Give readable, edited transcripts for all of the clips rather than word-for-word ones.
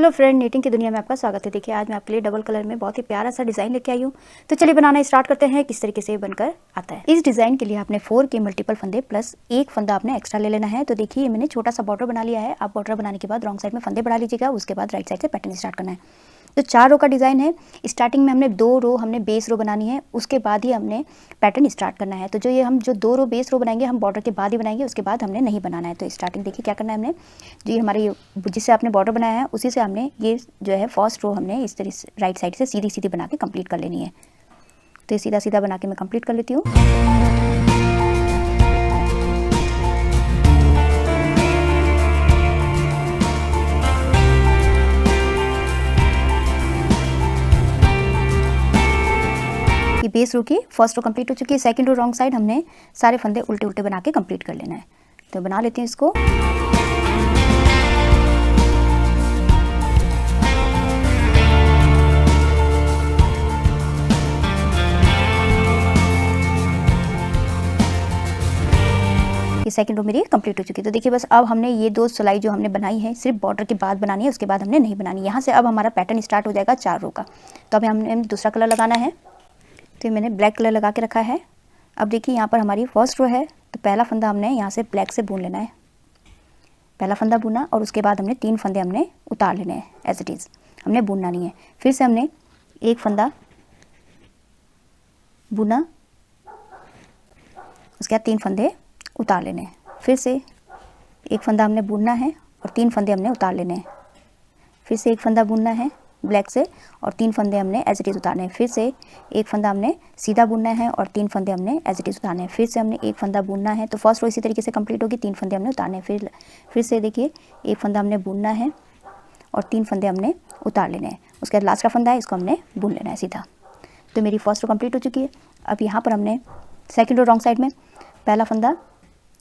Hello friend, knitting की दुनिया में आपका स्वागत है। देखिए आज मैं आपके लिए डबल कलर में बहुत ही प्यारा सा डिज़ाइन लेके आई हूँ। तो चलिए बनाना स्टार्ट करते हैं किस तरीके से ये बनकर आता है। इस डिज़ाइन के लिए आपने 4 के मल्टीपल फंदे प्लस एक फंदा आपने एक्स्ट्रा ले लेना है। तो देखिए मैंने छोटा सा बॉर्डर बना लिया है। आप बॉर्डर बनाने के बाद रॉन्ग साइड में फंदे बढ़ा लीजिएगा, उसके बाद राइट साइड से पैटर्न स्टार्ट करना है। तो 4 रो का डिज़ाइन है। स्टार्टिंग में हमने 2 रो हमने बेस रो बनानी है, उसके बाद ही हमने पैटर्न स्टार्ट करना है। तो जो ये हम जो 2 रो बेस रो बनाएंगे हम बॉर्डर के बाद ही बनाएंगे, उसके बाद हमने नहीं बनाना है। तो स्टार्टिंग देखिए क्या करना है, हमने जो ये हमारे जिससे आपने बॉर्डर बनाया है उसी से हमने ये जो है फर्स्ट रो हमने इस तरह से राइट साइड से सीधी सीधी बना के कंप्लीट कर लेनी है। तो ये सीधा सीधा बना के मैं कंप्लीट कर लेती हूँ। बेस रो की फर्स्ट रो कंप्लीट हो चुकी है। सेकंड रो रॉन्ग साइड हमने सारे फंदे उल्टे उल्टे बना के कंप्लीट कर लेना है। तो बना लेती हूँ इसको। ये सेकंड रो मेरी कंप्लीट हो चुकी है। तो देखिए बस अब हमने ये 2 सिलाई जो हमने बनाई है सिर्फ बॉर्डर के बाद बनानी है, उसके बाद हमने नहीं बनानी। यहाँ से अब हमारा पैटर्न स्टार्ट हो जाएगा 4 रो का। तो अब हमने दूसरा कलर लगाना है। तो मैंने ब्लैक कलर लगा के रखा है। अब देखिए यहाँ पर हमारी फर्स्ट रो है, तो पहला फंदा हमने यहाँ से ब्लैक से बुन लेना है। पहला फंदा बुना और उसके बाद हमने 3 फंदे हमने उतार लेने हैं एज इट इज़, हमने बुनना नहीं है। फिर से हमने एक फंदा बुना, उसके बाद 3 फंदे उतार लेने हैं। फिर से एक फंदा हमने बुनना है और 3 फंदे हमने उतार लेने हैं। फिर से एक फंदा बुनना है ब्लैक से और 3 फंदे हमने एज इट इज़ उतारने हैं। फिर से एक फंदा हमने सीधा बुनना है और 3 फंदे हमने एज इट इज़ उतारने हैं। फिर से हमने एक फंदा बुनना है। तो फर्स्ट रो इसी तरीके से कंप्लीट होगी, 3 फंदे हमने उतारने हैं। फिर से देखिए एक फंदा हमने बुनना है और 3 फंदे हमने उतार लेने हैं। उसके बाद लास्ट का फंदा है, इसको हमने बुन लेना है सीधा। तो मेरी फर्स्ट रो कंप्लीट हो चुकी है। अब यहाँ पर हमने सेकेंड रो रॉन्ग साइड में पहला फंदा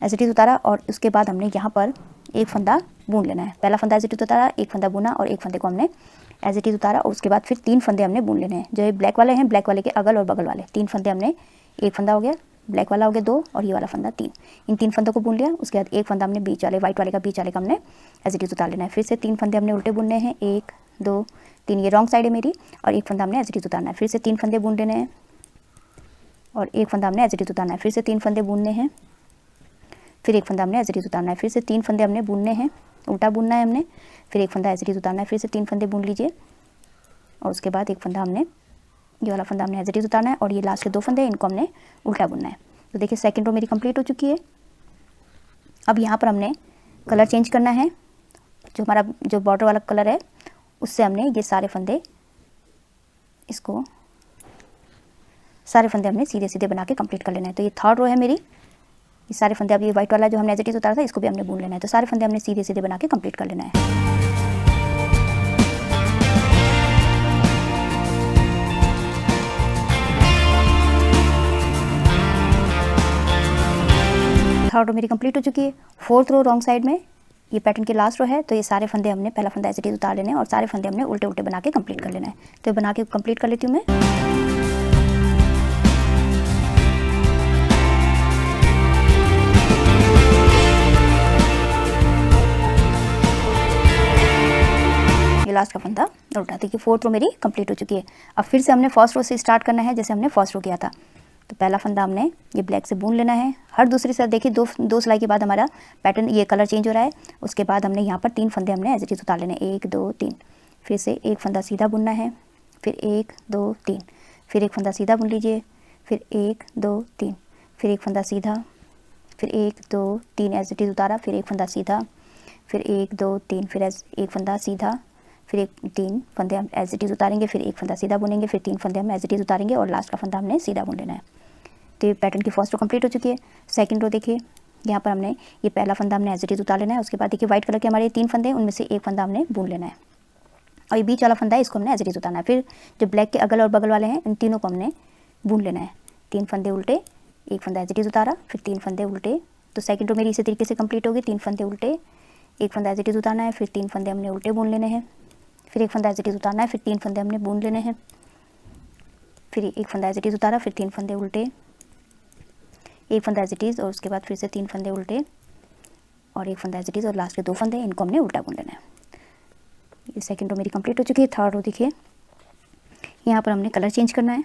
एज इट इज़ उतारा और उसके बाद हमने यहाँ पर एक फंदा बुन लेना है। पहला फंदा एज इट इज़ उतारा, एक फंदा बुना और एक फंदे को हमने एज इट इज़ उतारा और उसके बाद फिर 3 फंदे हमने बुन लेने हैं। जो ये ब्लैक वाले हैं, ब्लैक वाले के अगल और बगल वाले 3 फंदे हमने, एक फंदा हो गया, ब्लैक वाला हो गया 2 और ये वाला फंदा 3। इन 3 फंदों को बुन लिया। उसके बाद एक फंदा हमने बीच वाले वाइट वाले का बीच वाले का हमने एज इट इज़ उतार लेना है। फिर से 3 फंदे हमने उल्टे बुनने हैं, 1 2 3, ये रॉन्ग साइड है मेरी, और एक फंदा हमने एज इट इज़ उतारना है। फिर से 3 फंदे बुन लेने हैं और एक फंदा हमने एज इट इज़ उतारना है। फिर से 3 फंदे बुनने हैं, फिर एक फंदा हमने एज इट इज़ उतारना है। फिर से 3 फंदे हमने बुनने हैं, उल्टा बुनना है हमने, फिर एक फंदा एज इट इज़ उतारना है। फिर से 3 फंदे बुन लीजिए और उसके बाद एक फंदा हमने, ये वाला फंदा हमने एज इट इज़ उतारना है और ये लास्ट के 2 फंदे इनको हमने उल्टा बुनना है। तो देखिए सेकंड रो मेरी कंप्लीट हो चुकी है। अब यहाँ पर हमने कलर चेंज करना है। जो हमारा जो बॉर्डर वाला कलर है उससे हमने ये सारे फंदे, इसको सारे फंदे हमने सीधे सीधे बना के कंप्लीट कर लेना है। तो ये थर्ड रो है मेरी। ये सारे फंदे, अब ये वाइट वाला जो हमने एज इट इज़ उतारा था इसको भी हमने बुन लेना है। तो सारे फंदे हमने सीधे सीधे बना के कंप्लीट कर लेना है। थर्ड रो मेरी कंप्लीट हो चुकी है। फोर्थ रो रॉन्ग साइड में ये पैटर्न की लास्ट रो है। तो ये सारे फंदे हमने, पहला फंदा एज इट इज़ उतार लेने हैं और सारे फंदे हमने उल्टे उल्टे बना के कंप्लीट कर लेना है। तो बना के कंप्लीट कर लेती हूँ मैं। लास्ट का फंदा उल्टा। देखिए फोर्थ रो मेरी कंप्लीट हो चुकी है। अब फिर से हमने फर्स्ट रो से स्टार्ट करना है जैसे हमने फर्स्ट रो किया था। तो पहला फंदा हमने ये ब्लैक से बुन लेना है। हर दूसरी साइड देखिए दो सिलाई के बाद हमारा पैटर्न ये कलर चेंज हो रहा है। उसके बाद हमने यहाँ पर 3 फंदे हमने एज इट इज़ उतार लेने, 1 2 3। फिर से एक फंदा सीधा बुनना है, फिर 1 2 3, फिर एक फंदा सीधा बुन लीजिए, फिर 1 2 3, फिर एक फंदा सीधा, फिर 1 2 3 एज इट इज़ उतारा, फिर एक फंदा सीधा, फिर 1 2 3, फिर एक फंदा सीधा, फिर 3 फंदे हम एज इट इज़ उतारेंगे, फिर एक फंदा सीधा बुनेंगे, फिर 3 फंदे हम एज इट इज़ उतारेंगे और लास्ट का फंदा हमने सीधा बुन लेना है। तो ये पैटर्न की फर्स्ट रो कंप्लीट हो चुकी है। सेकंड रो देखिए यहाँ पर हमने ये पहला फंदा हमने एज इट इज़ उतार लेना है। उसके बाद देखिए व्हाइट कलर के हमारे 3 फंदे, उनमें से एक फंदा हमने बुन लेना है और ये बीच वाला फंदा है इसको हमने एज इट इज़ उतारना है। फिर जो ब्लैक के अगल और बगल वाले हैं इन तीनों को हमने बुन लेना है। 3 फंदे उल्टे, एक फंदा एज इट इज़ उतारा, फिर 3 फंदे उल्टे। तो सेकंड रो मेरी इसी तरीके से कंप्लीट होगी। 3 फंदे उल्टे, एक फंदा एज इट इज़ उतारना है, फिर 3 फंदे हमने उल्टे बुन लेने हैं, फिर एक फंदा एज इट इज़ उतारना है, फिर 3 फंदे हमने बुन लेने हैं, फिर एक फंदा एज इट इज़ उतारा, फिर 3 फंदे उल्टे, एक फंदा एज इट इज़ और उसके बाद फिर से 3 फंदे उल्टे और एक फंदा एज इट इज़ और लास्ट के 2 फंदे इनको हमने उल्टा बुन लेना है। ये सेकंड रो मेरी कंप्लीट हो चुकी है। थर्ड रो देखिए, यहाँ पर हमने कलर चेंज करना है।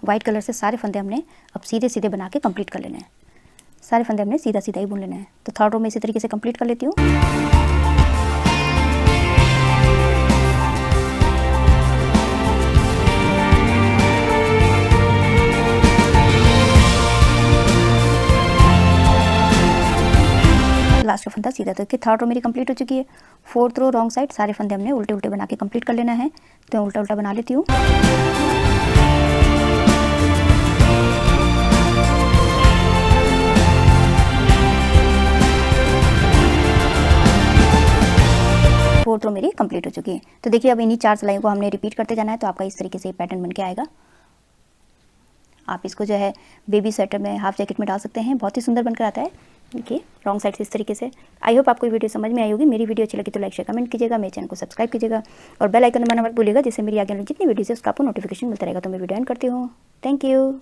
वाइट कलर से सारे फंदे हमने अब सीधे सीधे बना के कंप्लीट कर लेने हैं। सारे फंदे हमने सीधा सीधा ही बुन लेना है। तो थर्ड रो में इसी तरीके से कंप्लीट कर लेती हूँ। लास्ट का फंदा सीधा, तो थर्ड रो मेरी कंप्लीट हो चुकी है। फोर्थ रो रॉन्ग साइड, सारे फंदे हमने उल्टे उल्टे बना के कंप्लीट कर लेना है। तो मैं उल्टा उल्टा बना लेती हूँ। फोर्थ रो मेरी कंप्लीट हो चुकी है। तो देखिए अब इन्हीं 4 सिलाइयों को हमने रिपीट करते जाना है। तो आपका इस तरीके से पैटर्न बन के आएगा। आप इसको जो है बेबी स्वेटर में, हाफ जैकेट में डाल सकते हैं, बहुत ही सुंदर बनकर आता है। देखिए रॉन्ग साइड से इस तरीके से। आई होप आपको ये वीडियो समझ में आई होगी। मेरी वीडियो अच्छी लगी तो लाइक शेयर कमेंट कीजिएगा, मेरे चैनल को सब्सक्राइब कीजिएगा और बेल आइकन दबाना मत भूलिएगा, जिससे मेरी आगे जितनी वीडियोस है उसका आपको नोटिफिकेशन मिलता रहेगा। तो मैं वीडियो एंड करती हूँ। Thank you.